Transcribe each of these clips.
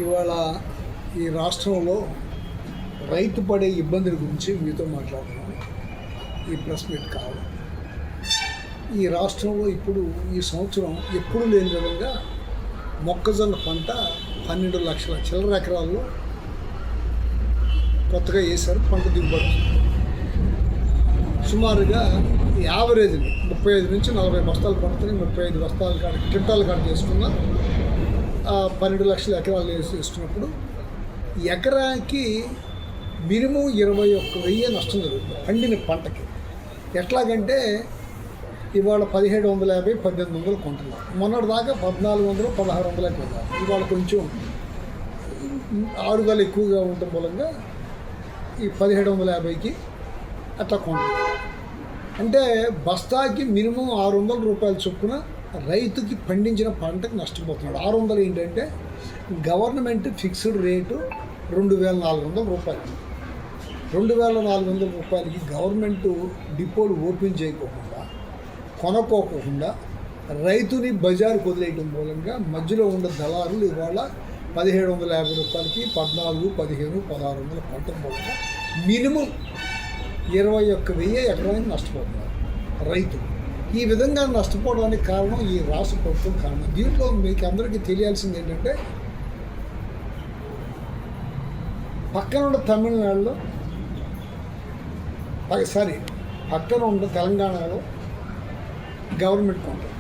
ఇవాళ ఈ రాష్ట్రంలో రైతు పడే ఇబ్బందుల గురించి మీతో మాట్లాడుతున్నాను. ఈ ప్రెస్ మీట్ కావాలి. ఈ రాష్ట్రంలో ఇప్పుడు ఈ సంవత్సరం ఎప్పుడు లేని విధంగా మొక్కజొన్న పంట 12 లక్షల చిల్లర ఎకరాల్లో కొత్తగా వేశారు. పంట దిగుబడి సుమారుగా యావరేజ్ని 35 నుంచి 40 బస్తాలు పడుతుంది. 35 బస్తాలు కాడ క్వింటాలు కాడ చేసుకున్న 12 లక్షల ఎకరాలు వేసుకున్నప్పుడు ఎకరాకి మినిమం 21,000 నష్టం జరుగుతుంది పండిన పంటకి. ఎట్లాగంటే ఇవాళ 1750, 1800 కొంటున్నారు. మొన్నటి దాకా 1400, 1600 కొన్నారు. ఇవాళ కొంచెం ఆరుదల ఎక్కువగా ఉండటం మూలంగా ఈ 1750కి అట్లా కొంటున్నారు. అంటే బస్తాకి మినిమం 600 రూపాయల చొప్పున రైతుకి పండించిన పంటకు నష్టపోతున్నాడు. 600 ఏంటంటే గవర్నమెంట్ ఫిక్స్డ్ రేటు 2400 రూపాయలు. 2400 రూపాయలకి గవర్నమెంట్ డిపోలు ఓపెన్ చేయకోకుండా, కొనుక్కోకుండా రైతుని బజారుకు వదిలేయడం మూలంగా మధ్యలో ఉన్న దళారులు ఇవాళ 1750 రూపాయలకి 14, 15, 1600 పంట మూలంగా మినిమం 21,000 ఎకరానికి నష్టపోతున్నారు రైతు. ఈ విధంగా నష్టపోవడానికి కారణం ఈ రాష్ట్ర ప్రభుత్వం కారణం. దీంట్లో మీకు అందరికీ తెలియాల్సింది ఏంటంటే పక్కన ఉన్న తమిళనాడులో పక్కన ఉన్న తెలంగాణలో గవర్నమెంట్ కొంటారు.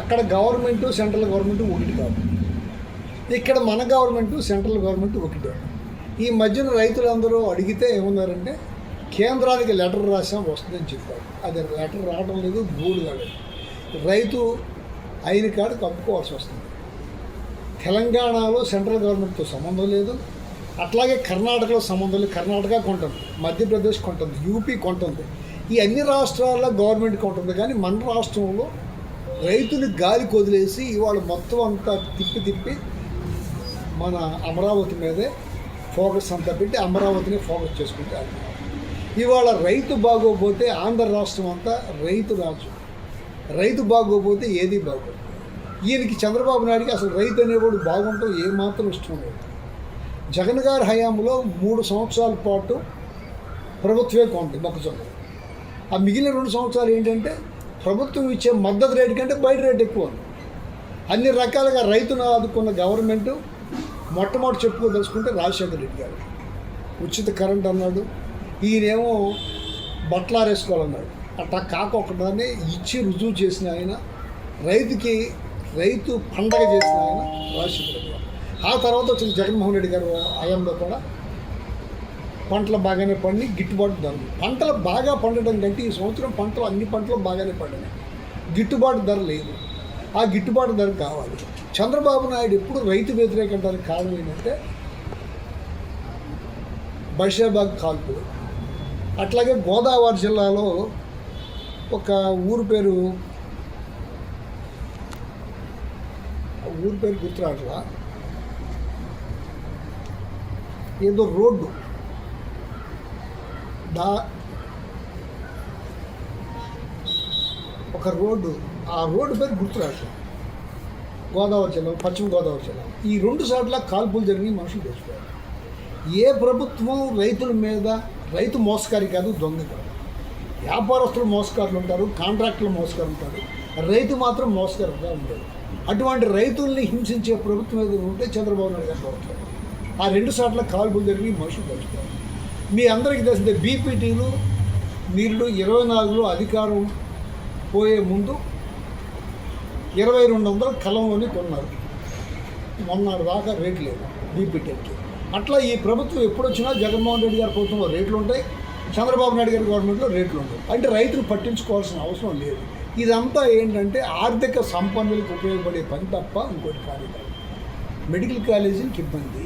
అక్కడ గవర్నమెంటు సెంట్రల్ గవర్నమెంట్ ఒకటి కాదు. ఇక్కడ మన గవర్నమెంటు సెంట్రల్ గవర్నమెంట్ ఒకటే. ఈ మధ్యన రైతులందరూ అడిగితే ఏమన్నారంటే కేంద్రానికి లెటర్ రాసాం వస్తుందని చెప్పారు. అది లెటర్ రావడం లేదు, గూడు కాదు. రైతు అయిన కాడు కప్పుకోవాల్సి వస్తుంది. తెలంగాణలో సెంట్రల్ గవర్నమెంట్తో సంబంధం లేదు. అట్లాగే కర్ణాటకలో సంబంధం లేదు. కర్ణాటక కొంటుంది, మధ్యప్రదేశ్ కొంటుంది, యూపీ కొంటుంది. ఈ అన్ని రాష్ట్రాల్లో గవర్నమెంట్ కొంటుంది. కానీ మన రాష్ట్రంలో రైతుని గాలికి వదిలేసి ఇవాళ మొత్తం అంతా తిప్పి మన అమరావతి మీదే ఫోకస్ అంతా పెట్టి అమరావతిని ఫోకస్ చేసుకుంటే ఇవాళ రైతు బాగోపోతే ఆంధ్ర రాష్ట్రం అంతా రైతు రాజు. రైతు బాగోపోతే ఏది బాగోదు. ఈయనకి చంద్రబాబు నాయుడికి అసలు రైతు అనేవాడు బాగుంటాం ఏమాత్రం ఇష్టం లేదు. జగన్ గారి హయాంలో 3 సంవత్సరాల పాటు ప్రభుత్వమే కొంటుంది మొక్కజొన్న. ఆ మిగిలిన 2 సంవత్సరాలు ఏంటంటే ప్రభుత్వం ఇచ్చే మద్దతు రేటు కంటే బయట రేటు ఎక్కువ. అన్ని రకాలుగా రైతును ఆదుకున్న గవర్నమెంటు మొట్టమొదటి చెప్పుకోదలుచుకుంటే రాజశేఖర రెడ్డి గారు ఉచిత కరెంట్ అన్నాడు. ఈయనేమో బట్టలారేసుకోవాలన్నాడు. అట్లా కాకొకదాన్ని ఇచ్చి రుజువు చేసిన ఆయన, రైతు పండగ చేసిన ఆయన రాజశేఖర రెడ్డి గారు. ఆ తర్వాత వచ్చిన జగన్మోహన్ రెడ్డి గారు హయాంలో కూడా పంటలు బాగానే పండి గిట్టుబాటు ధరలు. పంటలు బాగా పండడం కంటే ఈ సంవత్సరం అన్ని పంటలు బాగానే పండినాయి. గిట్టుబాటు ధర లేదు. ఆ గిట్టుబాటు ధర కావాలి. చంద్రబాబు నాయుడు ఎప్పుడు రైతు వ్యతిరేకంటానికి కారణం ఏంటంటే బషీరాబాద్ కాల్పులు. అట్లాగే గోదావరి జిల్లాలో ఒక ఊరు పేరు గుర్తురాట్లా, ఏదో రోడ్డు ఒక రోడ్డు, ఆ రోడ్డు పేరు గుర్తురాట్లా. గోదావరి జిల్లా, పశ్చిమ గోదావరి జిల్లా. ఈ 2 చోట్ల కాల్పులు జరిగి మనుషులు తెచ్చిపోయారు. ఏ ప్రభుత్వం రైతుల మీద, రైతు మోసకారి కాదు, దొంగ కాదు. వ్యాపారస్తులు మోసకారులు ఉంటారు, కాంట్రాక్టులు మోసకారులు ఉంటారు, రైతు మాత్రం మోసకారుగా ఉంటాడు. అటువంటి రైతుల్ని హింసించే ప్రభుత్వం ఏదో ఉంటే చంద్రబాబు నాయుడు గారు ప్రభుత్వం. ఆ 2 చోట్ల కాల్పులు జరిగి మనుషులు తెచ్చిపోయారు. మీ అందరికీ తెలిసిందే బీపీటీలు నీళ్ళు 24లో అధికారం పోయే ముందు 2200 కలంలోనే కొన్నారు. మొన్నటి దాకా రేట్లు లేవు బీపీటీలకి. అట్లా ఈ ప్రభుత్వం ఎప్పుడు వచ్చినా జగన్మోహన్ రెడ్డి గారి ప్రభుత్వంలో రేట్లు ఉంటాయి, చంద్రబాబు నాయుడు గారి గవర్నమెంట్లో రేట్లు ఉంటాయి. అంటే రైతులు పట్టించుకోవాల్సిన అవసరం లేదు. ఇదంతా ఏంటంటే ఆర్థిక సంపన్నులకు ఉపయోగపడే పని తప్ప ఇంకోటి కాదు. మెడికల్ కాలేజీలకు ఇబ్బంది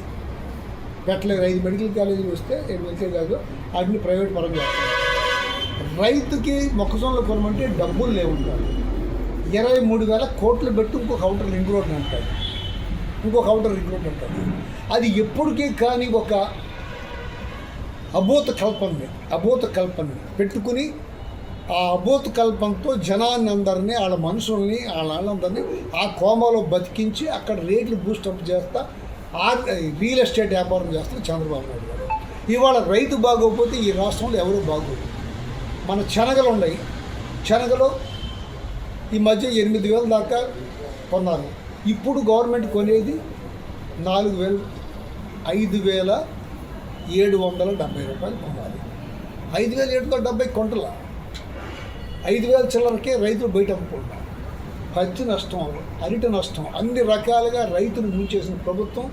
పెట్టలేదు. 5 మెడికల్ కాలేజీలు వస్తే 7 వెళ్తే కాదు, వాటిని ప్రైవేట్ పరం చేస్తారు. రైతుకి మొక్కజొన్నలు కొనమంటే డబ్బులు లేవుంటారు. 23,000 కోట్లు పెట్టి ఇంకొక అవుటర్ రింగ్ రోడ్ అంటాడు. అది ఎప్పటికీ కానీ ఒక అబోధ కల్పన పెట్టుకుని ఆ అబోత్ కల్పంతో జనాన్ని అందరినీ వాళ్ళ మనుషుల్ని వాళ్ళందరినీ ఆ కోమలో బతికించి అక్కడ రేట్లు బూస్టప్ చేస్తా రియల్ ఎస్టేట్ వ్యాపారం చేస్తారు చంద్రబాబు నాయుడు గారు. ఇవాళ రైతు బాగోకపోతే ఈ రాష్ట్రంలో ఎవరు బాగోదు. మన శనగలు ఉన్నాయి, శనగలు ఈ మధ్య 8,000 దాకా కొన్నారు. ఇప్పుడు గవర్నమెంట్ కొనేది 4,000 5,770 రూపాయలు కొనాలి. 5,770 కొంటల 5,000 చిల్లరకే రైతులు బయట అమ్ముకుంటారు. పత్తి నష్టం, అరటి నష్టం, అన్ని రకాలుగా రైతులు ముంచేసిన ప్రభుత్వం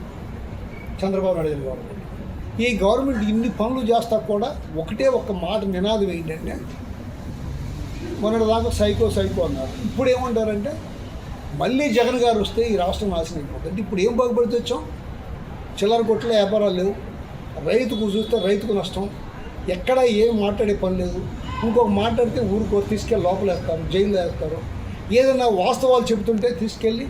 చంద్రబాబు నాయుడు గారి గవర్నమెంట్. ఈ గవర్నమెంట్ ఇన్ని పనులు చేస్తా కూడా ఒకటే ఒక మాట నినాదం ఏంటంటే, మొన్నటిదాకా సైకో అన్నారు. ఇప్పుడు ఏమంటారంటే మళ్ళీ జగన్ గారు వస్తే ఈ రాష్ట్రం నాశనం అయిపోతుంది. అంటే ఇప్పుడు ఏం బాగుపడితే వచ్చాం? చిల్లర కొట్ల వ్యాపారాలు లేవు, రైతుకు చూస్తే రైతుకు నష్టం, ఎక్కడ ఏం మాట్లాడే పని లేదు. ఇంకొక మాట్లాడితే ఊరికో తీసుకెళ్ళి లోపల వేస్తారు, జైల్లో వేస్తారు. ఏదైనా వాస్తవాలు చెబుతుంటే తీసుకెళ్ళి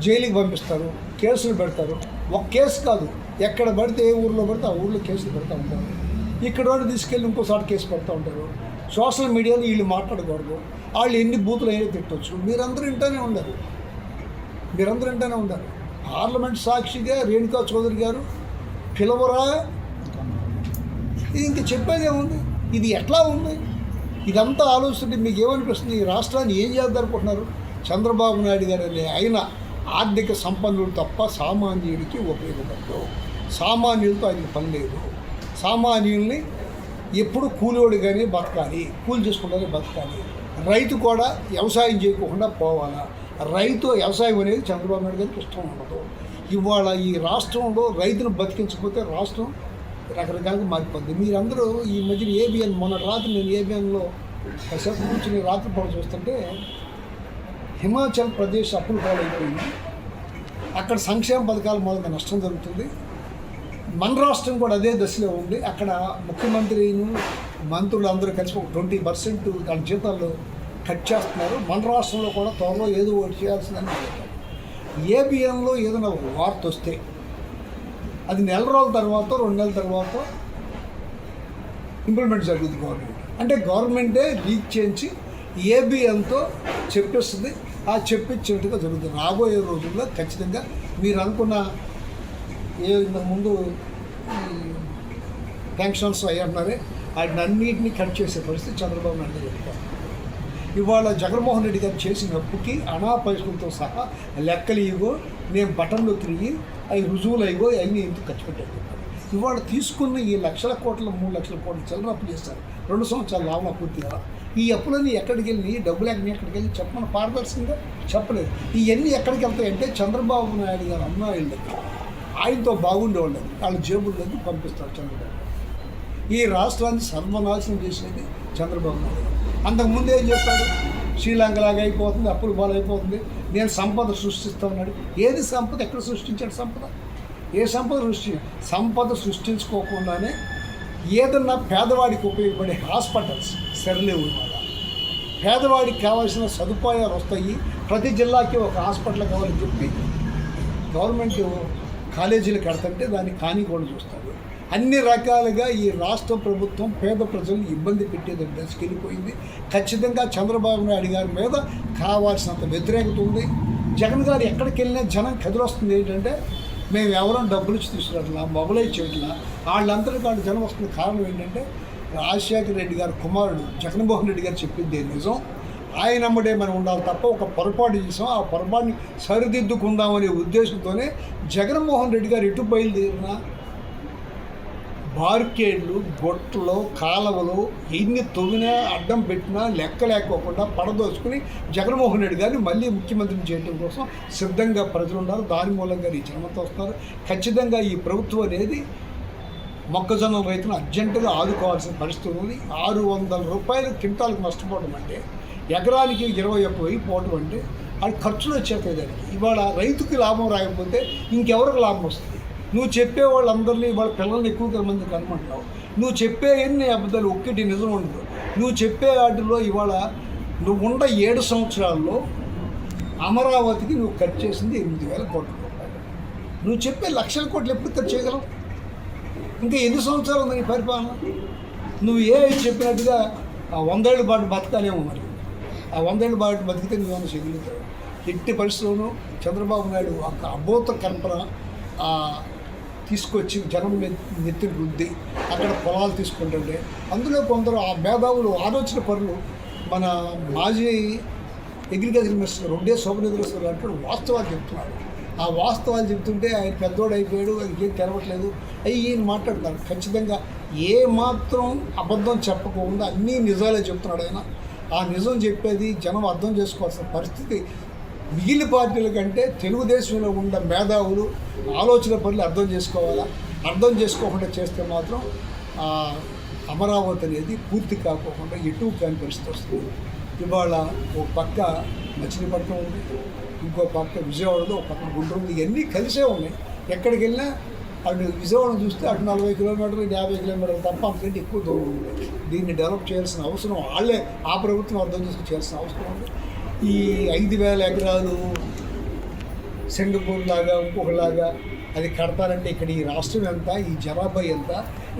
జైలుకి పంపిస్తారు, కేసులు పెడతారు. ఒక కేసు కాదు, ఎక్కడ పడితే ఏ ఊరిలో పడితే ఆ ఊళ్ళో కేసులు పెడతా ఉంటారు. ఇక్కడ వాళ్ళు తీసుకెళ్ళి ఇంకోసారి కేసు పెడతా ఉంటారు. సోషల్ మీడియాలో వీళ్ళు మాట్లాడకూడదు, వాళ్ళు ఎన్ని బూతులు అయినా తిట్టవచ్చు. మీరందరూ వింటూనే ఉన్నారు. పార్లమెంట్ సాక్షిగా రేణుకా చౌదరి గారు పిలవరా, ఇది ఇంక చెప్పేదేముంది? ఇది ఎట్లా ఉంది? ఇదంతా ఆలోచిస్తుంటే మీకు ఏమనిపిస్తుంది? ఈ రాష్ట్రాన్ని ఏం చేద్దామనుకుంటున్నారు? చంద్రబాబు నాయుడు గారు అనే ఆయన ఆర్థిక సంపన్నుడు తప్ప సామాన్యుడికి ఉపయోగపడదు. సామాన్యులతో ఆయనకి పని లేదు. సామాన్యుల్ని ఎప్పుడు కూలివాడిగానే బతకాలి, కూలి చేసుకుంటానే బతకాలి. రైతు కూడా వ్యవసాయం చేయకుండా పోవాలా? రైతు వ్యవసాయం అనేది చంద్రబాబు నాయుడు గారికి ఇష్టం ఉండదు. ఇవాళ ఈ రాష్ట్రంలో రైతును బతికించకపోతే రాష్ట్రం రకరకాలుగా మారిపోద్ది. మీరందరూ ఈ మధ్యన ఏబిఎన్, మొన్న రాత్రి నేను ఏబిఎన్లో కాసేపు కూర్చుని రాత్రి పూట చూస్తుంటే హిమాచల్ ప్రదేశ్ అప్పులు పాలైపోయింది. అక్కడ సంక్షేమ పథకాల మూలంగా నష్టం జరుగుతుంది. మన రాష్ట్రం కూడా అదే దశలో ఉంది. అక్కడ ముఖ్యమంత్రిను మంత్రులు అందరూ కలిసి ఒక 20% వాళ్ళ జీతాల్లో కట్ చేస్తున్నారు. మన రాష్ట్రంలో కూడా త్వరలో ఏదో ఒకటి చేయాల్సిందని చెప్తారు. ఏబిఎన్లో ఏదైనా ఒక వార్త వస్తే అది 1 నెల రోజుల తర్వాత 2 నెలల తర్వాత ఇంప్లిమెంట్ జరుగుతుంది గవర్నమెంట్. అంటే గవర్నమెంటే లీక్ చేయించి ఏబిఎన్తో చెప్పిస్తుంది. ఆ చెప్పించినట్టుగా జరుగుతుంది. రాబోయే రోజుల్లో ఖచ్చితంగా మీరు అనుకున్న ఇంతకుముందు పెన్షన్స్ అయ్యంటున్నారే వాటిని అన్నింటినీ కట్ చేసే పరిస్థితి చంద్రబాబు నాయుడు చెప్తారు. ఇవాళ జగన్మోహన్ రెడ్డి గారు చేసిన అప్పుకి అనా పైసలతో సహా లెక్కలు ఇగో, నేను బటన్లు తిరిగి అవి రుజువులు అయిగో, అవన్నీ ఎందుకు ఖర్చు పెట్టారు. ఇవాళ తీసుకున్న ఈ 1,00,000 కోట్ల 3,00,000 కోట్ల చిల్లర అప్పు చేస్తారు. 2 సంవత్సరాలు లాభం పూర్తి కదా. ఈ అప్పులన్నీ ఎక్కడికి వెళ్ళి, డబ్బులు ఎక్కడికి వెళ్ళి చెప్పమని పారదర్శకంగా చెప్పలేదు. ఇవన్నీ ఎక్కడికి వెళ్తాయంటే చంద్రబాబు నాయుడు గారు అమ్మాయిల దగ్గర, ఆయనతో బాగుండేవాళ్ళు వాళ్ళ జేబుల్లోకి పంపిస్తారు చంద్రబాబు. ఈ రాష్ట్రాన్ని సర్వనాశనం చేసేది చంద్రబాబు నాయుడు గారు. అంతకుముందు ఏం చెప్పాడు? శ్రీలంకలాగా అయిపోతుంది, అప్పులు బాలైపోతుంది, నేను సంపద సృష్టిస్తామన్నాడు. ఏది సంపద? ఎక్కడ సృష్టించాడు సంపద? ఏ సంపద సృష్టించుకోకుండానే ఏదన్నా పేదవాడికి ఉపయోగపడే హాస్పిటల్స్ సరిలేవు. ఇవాళ పేదవాడికి కావాల్సిన సదుపాయాలు వస్తాయి. ప్రతి జిల్లాకి ఒక హాస్పిటల్ కావాలని చెప్పి గవర్నమెంట్ కాలేజీలు కడతంటే దాన్ని కానీ కూడా చూస్తారు. అన్ని రకాలుగా ఈ రాష్ట్ర ప్రభుత్వం పేద ప్రజలను ఇబ్బంది పెట్టేది దశకి వెళ్ళిపోయింది. ఖచ్చితంగా చంద్రబాబు నాయుడు గారి మీద కావాల్సినంత వ్యతిరేకత ఉంది. జగన్ గారు ఎక్కడికి వెళ్ళినా జనం కదిలొస్తుంది. ఏంటంటే మేము ఎవరో డబ్బులు ఇచ్చి తీసుకురావట్లా, మొబైల్ చేయట్లా, వాళ్ళందరికీ వాళ్ళు జనం వస్తున్న కారణం ఏంటంటే రాజశేఖర రెడ్డి గారి కుమారుడు జగన్మోహన్ రెడ్డి గారు చెప్పింది నిజం. ఆయన అమ్మడే మనం ఉండాలి తప్ప ఒక పొరపాటు చేసాం, ఆ పొరపాటుని సరిదిద్దుకుందామనే ఉద్దేశంతోనే జగన్మోహన్ రెడ్డి గారు ఎటు బయలుదేరినా బార్కేడ్లు, గొట్టలు, కాలవలు ఎన్ని తొవ్వినా అడ్డం పెట్టినా లెక్క లేకోకుండా పడదోసుకుని జగన్మోహన్ రెడ్డి గారిని మళ్ళీ ముఖ్యమంత్రిని చేయడం కోసం సిద్ధంగా ప్రజలు ఉన్నారు. దాని మూలంగా ఈ జనమతో వస్తున్నారు. ఖచ్చితంగా ఈ ప్రభుత్వం అనేది మొక్కజొన్న రైతును అర్జెంటుగా ఆదుకోవాల్సిన పరిస్థితి ఉంది. 600 రూపాయలు క్వింటాలకు నష్టపోవడం అంటే, ఎకరానికి 21,000 పోవడం అంటే అది ఖర్చులు వచ్చేస్తాయి దానికి. ఇవాళ రైతుకి లాభం రాకపోతే ఇంకెవరికి లాభం వస్తుంది? నువ్వు చెప్పే వాళ్ళందరినీ వాళ్ళ పిల్లల్ని ఎక్కువ మంది కనమంటావు. నువ్వు చెప్పే ఎన్ని అబద్ధాలు ఒక్కటి నిజం ఉండదు. నువ్వు చెప్పే వాటిలో ఇవాళ నువ్వు ఉన్న 7 సంవత్సరాల్లో అమరావతికి నువ్వు ఖర్చు చేసింది 8,000 కోట్ల రూపాయలు. నువ్వు చెప్పే 1,00,000 కోట్లు ఎప్పుడు ఖర్చు చేయగలవు? ఇంకా ఎన్ని సంవత్సరాలు ఉంది నీ పరిపాలన? నువ్వు ఏ చెప్పినట్టుగా ఆ 100 ఏళ్ళ పాటు బతకాలేమో మరి. ఆ 100 ఏళ్ళ పాటు బతికితే నువ్వేమన్నా చేయగలుగుతావు? ఎట్టి పరిస్థితుల్లోనూ చంద్రబాబు నాయుడు ఒక అబోధ కల్పన తీసుకొచ్చి జనం నెత్తిన రుద్ది అక్కడ పొలాలు తీసుకుంటుంటే అందులో కొందరు ఆ మేధావులు ఆలోచన పరులు మన మాజీ అగ్రికల్చర్ మినిస్టర్ రెండే శోభనేశ్వర అంటాడు వాస్తవాలు చెప్తున్నాడు. ఆ వాస్తవాలు చెప్తుంటే ఆయన పెద్దోడు అయిపోయాడు, ఏం తెలవట్లేదు అవి ఈయన మాట్లాడుతున్నాడు. ఖచ్చితంగా ఏ మాత్రం అబద్ధం చెప్పకుండా అన్నీ నిజాలే చెప్తున్నాడు ఆయన. ఆ నిజం చెప్పేది జనం అర్థం చేసుకోవాల్సిన పరిస్థితి మిగిలిన పార్టీల కంటే తెలుగుదేశంలో ఉన్న మేధావులు ఆలోచన పనులు అర్థం చేసుకోవాలా. అర్థం చేసుకోకుండా చేస్తే మాత్రం అమరావతి అనేది పూర్తి కాకోకుండా ఎటు కాని పరిస్థితి వస్తుంది. ఇవాళ ఒక పక్క మచిలీపట్నం ఉంది, ఇంకో పక్క విజయవాడలో, ఒక పక్క గుంటూరు, ఇవన్నీ కలిసే ఉన్నాయి. ఎక్కడికి వెళ్ళినా అటు విజయవాడ చూస్తే అటు 40 కిలోమీటర్లు 50 కిలోమీటర్లు తప్ప అంతకంటే ఎక్కువ దూరం ఉంది. దీన్ని డెవలప్ చేయాల్సిన అవసరం వాళ్ళే ఆ ప్రభుత్వం అర్థం చేసుకుని చేయాల్సిన అవసరం ఉంది. ఈ 5,000 ఎకరాలు సింగపూర్ లాగా ఇంకొకలాగా అది కడతారంటే ఇక్కడ ఈ రాష్ట్రం ఎంత, ఈ జనాభా ఎంత,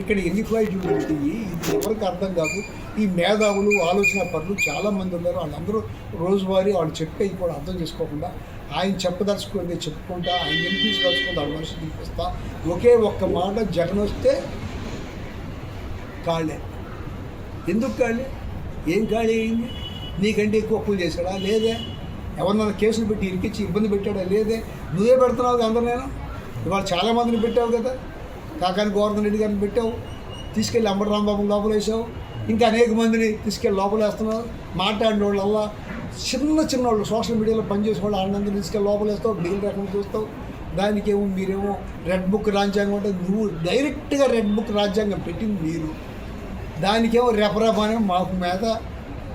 ఇక్కడ ఎన్ని ఫ్లైట్లు ఉంటాయి, ఇది ఎవరికి అర్థం కాదు. ఈ మేధావులు ఆలోచన పనులు చాలామంది ఉన్నారు. వాళ్ళందరూ రోజువారీ వాళ్ళు చెప్పేవి కూడా అర్థం చేసుకోకుండా ఆయన చెప్పదలుచుకుంటే చెప్పుకుంటా, ఆయన వినిపించదలుచుకుంటే వాళ్ళ మనిషి వినిపిస్తా. ఒకే ఒక్క మాట, జగన్ వస్తే ఖాళీ. ఎందుకు ఖాళీ? ఏం ఖాళీ అయింది? నీకంటే ఎక్కువ అప్పులు చేశాడా? లేదే. ఎవరినైనా కేసులు పెట్టి ఇరికిచ్చి ఇబ్బంది పెట్టాడా? లేదే. నువ్వే పెడుతున్నావు అందరినైనా. ఇవాళ చాలామందిని పెట్టావు కదా, కాకాని గోవర్ధన్ రెడ్డి గారిని పెట్టావు, తీసుకెళ్ళి అంబటి రాంబాబు లోపల వేసావు, ఇంకా అనేక మందిని తీసుకెళ్ళి లోపల వేస్తున్నావు. మాట్లాడిన వాళ్ళల్లా చిన్న వాళ్ళు సోషల్ మీడియాలో పనిచేసే వాళ్ళు ఆనందం తీసుకెళ్ళి లోపల వేస్తావు, బిల్ రకం చూస్తావు. దానికేమో మీరేమో రెడ్ బుక్ రాజ్యాంగం అంటే నువ్వు డైరెక్ట్గా రెడ్ బుక్ రాజ్యాంగం పెట్టింది మీరు, దానికేమో రెపరెపనే మాకు మీద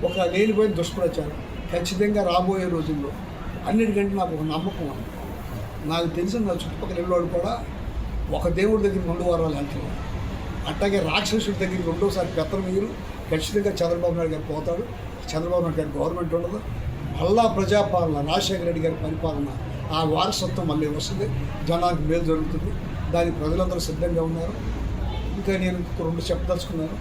ఒక లేనిపోయిన దుష్ప్రచారం. ఖచ్చితంగా రాబోయే రోజుల్లో అన్నిటికంటే నాకు ఒక నమ్మకం ఉంది. నాకు తెలిసిన నా చుట్టుపక్కల వెళ్ళేవాడు కూడా ఒక దేవుడి దగ్గర 2 వారాలు వెళ్తాడు. అట్లాగే రాక్షసుడి దగ్గర రెండోసారి పెత్తనం మీరు ఖచ్చితంగా చంద్రబాబు నాయుడు గారు పోతాడు. చంద్రబాబు నాయుడు గారి గవర్నమెంట్ ఉండదు. మళ్ళా ప్రజాపాలన, రాజశేఖర రెడ్డి గారి పరిపాలన, ఆ వారసత్వం మళ్ళీ వస్తుంది. జనానికి మేలు జరుగుతుంది. దానికి ప్రజలందరూ సిద్ధంగా ఉన్నారు. ఇంకా నేను 2 చెప్పదలుచుకున్నాను.